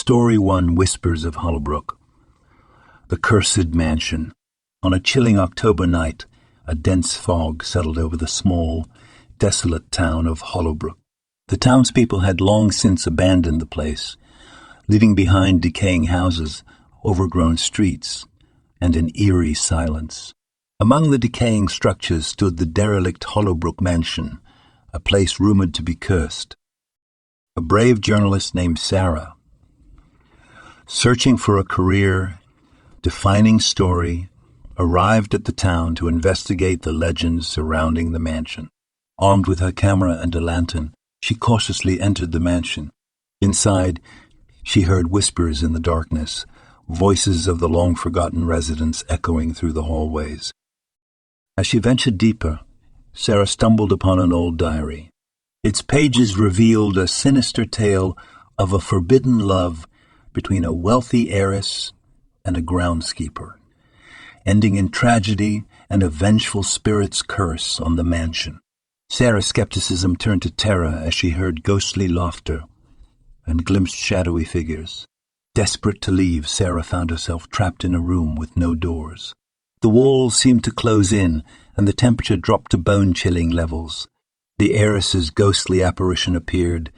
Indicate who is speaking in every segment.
Speaker 1: Story 1: Whispers of Hollowbrook. The Cursed Mansion. On a chilling October night, a dense fog settled over the small, desolate town of Hollowbrook. The townspeople had long since abandoned the place, leaving behind decaying houses, overgrown streets, and an eerie silence. Among the decaying structures stood the derelict Hollowbrook Mansion, a place rumored to be cursed. A brave journalist named Sarah, searching for a career-defining story, arrived at the town to investigate the legends surrounding the mansion. Armed with her camera and a lantern, she cautiously entered the mansion. Inside, she heard whispers in the darkness, voices of the long-forgotten residents echoing through the hallways. As she ventured deeper, Sarah stumbled upon an old diary. Its pages revealed a sinister tale of a forbidden love between a wealthy heiress and a groundskeeper, ending in tragedy and a vengeful spirit's curse on the mansion. Sarah's skepticism turned to terror as she heard ghostly laughter and glimpsed shadowy figures. Desperate to leave, Sarah found herself trapped in a room with no doors. The walls seemed to close in, and the temperature dropped to bone-chilling levels. The heiress's ghostly apparition appeared,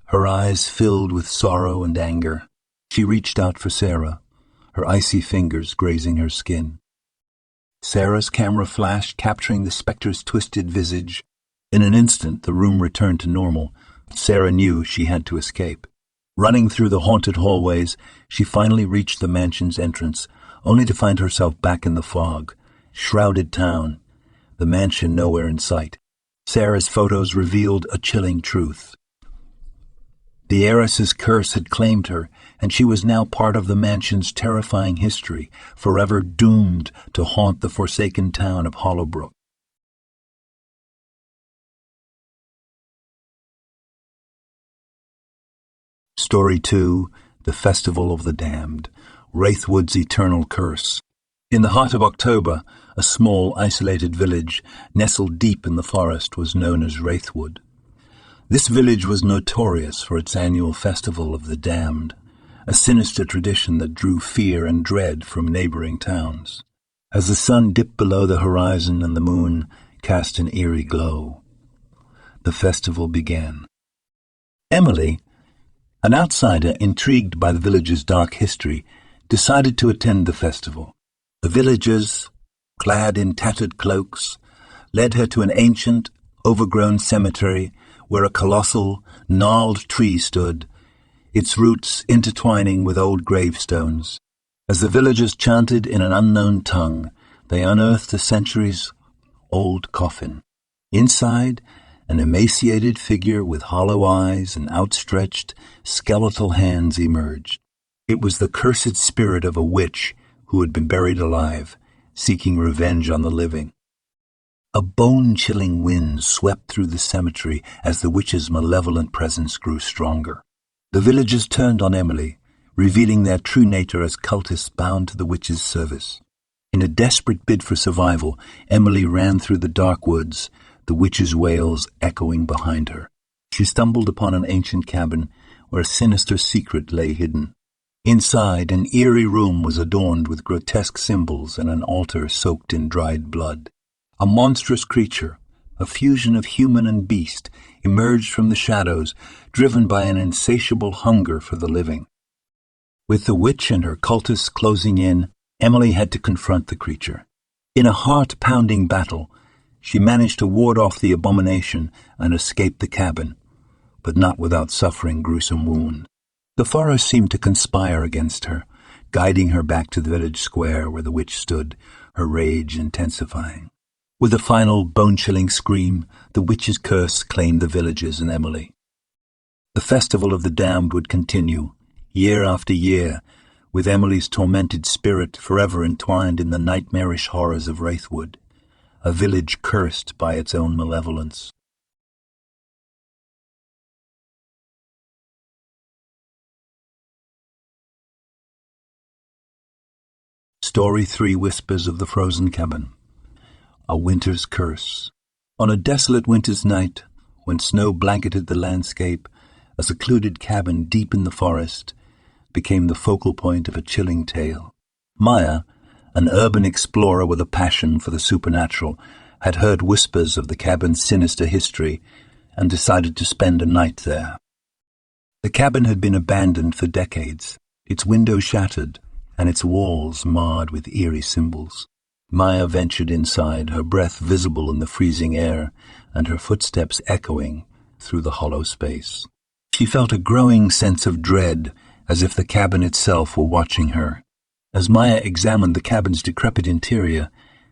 Speaker 1: her eyes filled with sorrow and anger. She reached out for Sarah, her icy fingers grazing her skin. Sarah's camera flashed, capturing the specter's twisted visage. In an instant, the room returned to normal. Sarah knew she had to escape. Running through the haunted hallways, she finally reached the mansion's entrance, only to find herself back in the fog. Shrouded town, the mansion nowhere in sight. Sarah's photos revealed a chilling truth. The heiress's curse had claimed her, and she was now part of the mansion's terrifying history, forever doomed to haunt the forsaken town of Hollowbrook. Story 2: The Festival of the Damned. Wraithwood's Eternal Curse. In the heart of October, a small, isolated village nestled deep in the forest was known as Wraithwood. This village was notorious for its annual Festival of the Damned, a sinister tradition that drew fear and dread from neighboring towns. As the sun dipped below the horizon and the moon cast an eerie glow, the festival began. Emily, an outsider intrigued by the village's dark history, decided to attend the festival. The villagers, clad in tattered cloaks, led her to an ancient, overgrown cemetery where a colossal, gnarled tree stood, its roots intertwining with old gravestones. As the villagers chanted in an unknown tongue, they unearthed a centuries-old coffin. Inside, an emaciated figure with hollow eyes and outstretched, skeletal hands emerged. It was the cursed spirit of a witch who had been buried alive, seeking revenge on the living. A bone-chilling wind swept through the cemetery as the witch's malevolent presence grew stronger. The villagers turned on Emily, revealing their true nature as cultists bound to the witch's service. In a desperate bid for survival, Emily ran through the dark woods, the witch's wails echoing behind her. She stumbled upon an ancient cabin where a sinister secret lay hidden. Inside, an eerie room was adorned with grotesque symbols and an altar soaked in dried blood. A monstrous creature, a fusion of human and beast, emerged from the shadows, driven by an insatiable hunger for the living. With the witch and her cultists closing in, Emily had to confront the creature. In a heart-pounding battle, she managed to ward off the abomination and escape the cabin, but not without suffering gruesome wounds. The forest seemed to conspire against her, guiding her back to the village square where the witch stood, her rage intensifying. With a final bone-chilling scream, the witch's curse claimed the villagers and Emily. The Festival of the Damned would continue, year after year, with Emily's tormented spirit forever entwined in the nightmarish horrors of Wraithwood, a village cursed by its own malevolence. Story 3: Whispers of the Frozen Cabin. A Winter's Curse. On a desolate winter's night, when snow blanketed the landscape, a secluded cabin deep in the forest, became the focal point of a chilling tale. Maya, an urban explorer with a passion for the supernatural, had heard whispers of the cabin's sinister history and decided to spend a night there. The cabin had been abandoned for decades, its windows shattered and its walls marred with eerie symbols. Maya ventured inside, her breath visible in the freezing air and her footsteps echoing through the hollow space. She felt a growing sense of dread, as if the cabin itself were watching her. As Maya examined the cabin's decrepit interior,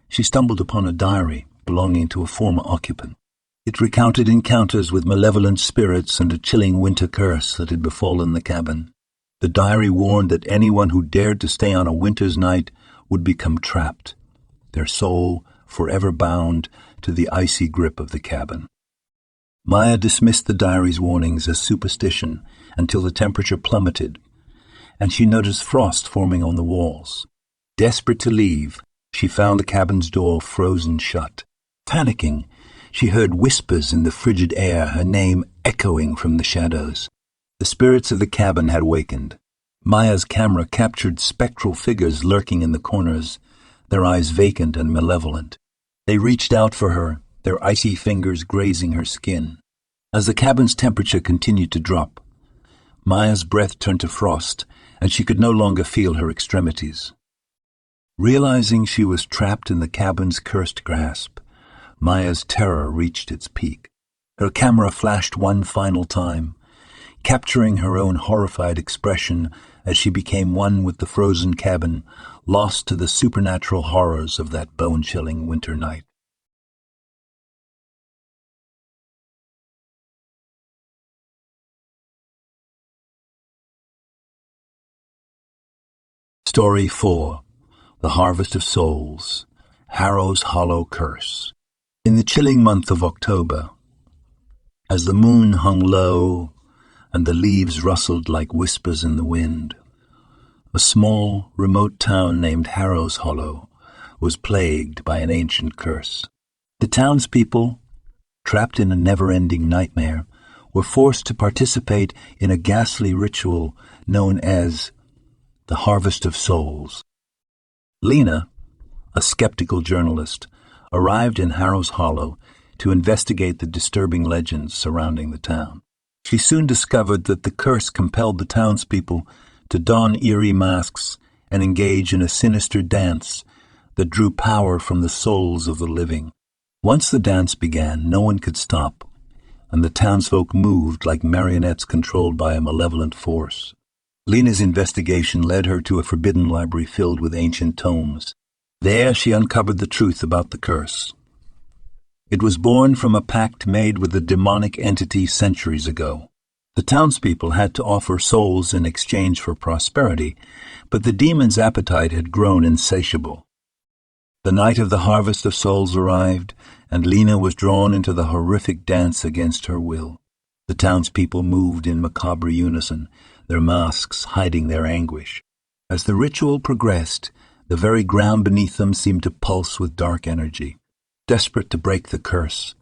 Speaker 1: she stumbled upon a diary belonging to a former occupant. It recounted encounters with malevolent spirits and a chilling winter curse that had befallen the cabin. The diary warned that anyone who dared to stay on a winter's night would become trapped, their soul forever bound to the icy grip of the cabin. Maya dismissed the diary's warnings as superstition until the temperature plummeted, and she noticed frost forming on the walls. Desperate to leave, she found the cabin's door frozen shut. Panicking, she heard whispers in the frigid air, her name echoing from the shadows. The spirits of the cabin had wakened. Maya's camera captured spectral figures lurking in the corners, their eyes vacant and malevolent. They reached out for her, their icy fingers grazing her skin. As the cabin's temperature continued to drop, Maya's breath turned to frost, and she could no longer feel her extremities. Realizing she was trapped in the cabin's cursed grasp, Maya's terror reached its peak. Her camera flashed one final time, capturing her own horrified expression as she became one with the frozen cabin, lost to the supernatural horrors of that bone-chilling winter night. Story 4. The Harvest of Souls. Harrow's Hollow Curse. In the chilling month of October, as the moon hung low and the leaves rustled like whispers in the wind, a small, remote town named Harrow's Hollow was plagued by an ancient curse. The townspeople, trapped in a never-ending nightmare, were forced to participate in a ghastly ritual known as the Harvest of Souls. Lena, a skeptical journalist, arrived in Harrow's Hollow to investigate the disturbing legends surrounding the town. She soon discovered that the curse compelled the townspeople to don eerie masks and engage in a sinister dance that drew power from the souls of the living. Once the dance began, no one could stop, and the townsfolk moved like marionettes controlled by a malevolent force. Lena's investigation led her to a forbidden library filled with ancient tomes. There she uncovered the truth about the curse. It was born from a pact made with a demonic entity centuries ago. The townspeople had to offer souls in exchange for prosperity, but the demon's appetite had grown insatiable. The night of the Harvest of Souls arrived, and Lena was drawn into the horrific dance against her will. The townspeople moved in macabre unison, their masks hiding their anguish. As the ritual progressed, the very ground beneath them seemed to pulse with dark energy. Desperate to break the curse,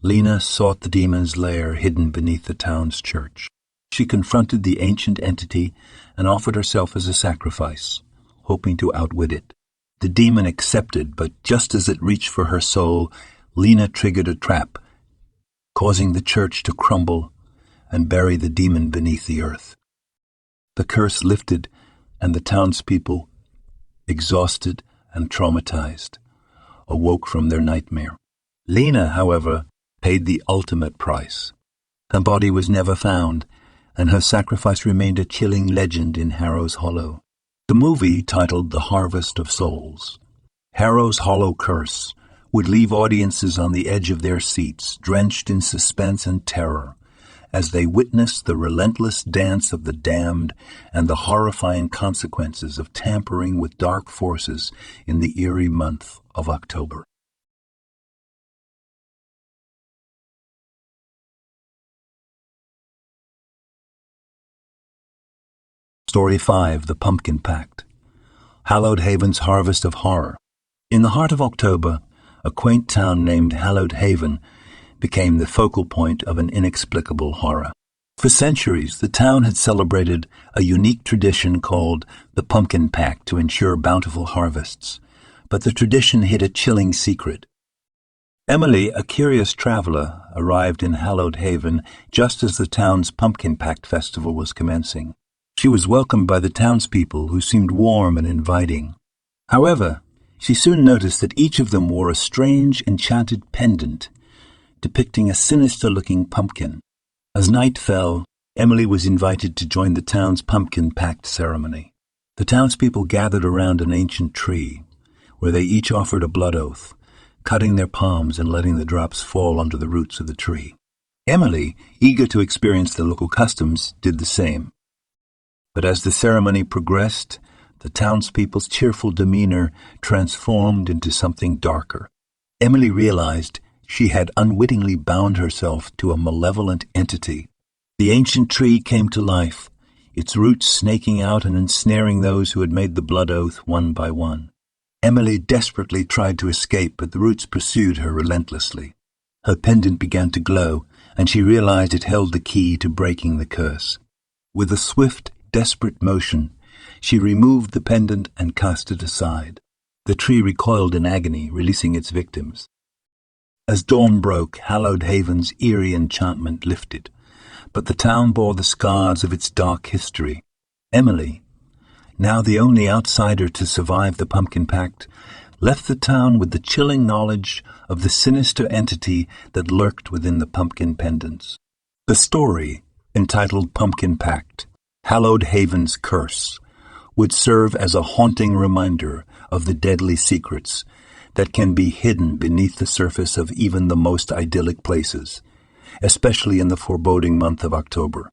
Speaker 1: Lena sought the demon's lair hidden beneath the town's church. She confronted the ancient entity and offered herself as a sacrifice, hoping to outwit it. The demon accepted, but just as it reached for her soul, Lena triggered a trap, causing the church to crumble and bury the demon beneath the earth. The curse lifted, and the townspeople, exhausted and traumatized, awoke from their nightmare. Lena, however, paid the ultimate price. Her body was never found, and her sacrifice remained a chilling legend in Harrow's Hollow. The movie, titled The Harvest of Souls, Harrow's Hollow Curse, would leave audiences on the edge of their seats, drenched in suspense and terror, as they witnessed the relentless dance of the damned and the horrifying consequences of tampering with dark forces in the eerie month of October. Story 5. The Pumpkin Pact. Hallowed Haven's Harvest of Horror. In the heart of October, a quaint town named Hallowed Haven became the focal point of an inexplicable horror. For centuries, the town had celebrated a unique tradition called the Pumpkin Pact to ensure bountiful harvests, but the tradition hid a chilling secret. Emily, a curious traveler, arrived in Hallowed Haven just as the town's Pumpkin Pact festival was commencing. She was welcomed by the townspeople, who seemed warm and inviting. However, she soon noticed that each of them wore a strange, enchanted pendant depicting a sinister-looking pumpkin. As night fell, Emily was invited to join the town's Pumpkin Pact ceremony. The townspeople gathered around an ancient tree, where they each offered a blood oath, cutting their palms and letting the drops fall onto the roots of the tree. Emily, eager to experience the local customs, did the same. But as the ceremony progressed, the townspeople's cheerful demeanor transformed into something darker. Emily realized she had unwittingly bound herself to a malevolent entity. The ancient tree came to life, its roots snaking out and ensnaring those who had made the blood oath one by one. Emily desperately tried to escape, but the roots pursued her relentlessly. Her pendant began to glow, and she realized it held the key to breaking the curse. With a swift, desperate motion, she removed the pendant and cast it aside. The tree recoiled in agony, releasing its victims. As dawn broke, Hallowed Haven's eerie enchantment lifted, but the town bore the scars of its dark history. Emily, now the only outsider to survive the Pumpkin Pact, left the town with the chilling knowledge of the sinister entity that lurked within the pumpkin pendants. The story, entitled Pumpkin Pact, Hallowed Haven's Curse, would serve as a haunting reminder of the deadly secrets that can be hidden beneath the surface of even the most idyllic places, especially in the foreboding month of October.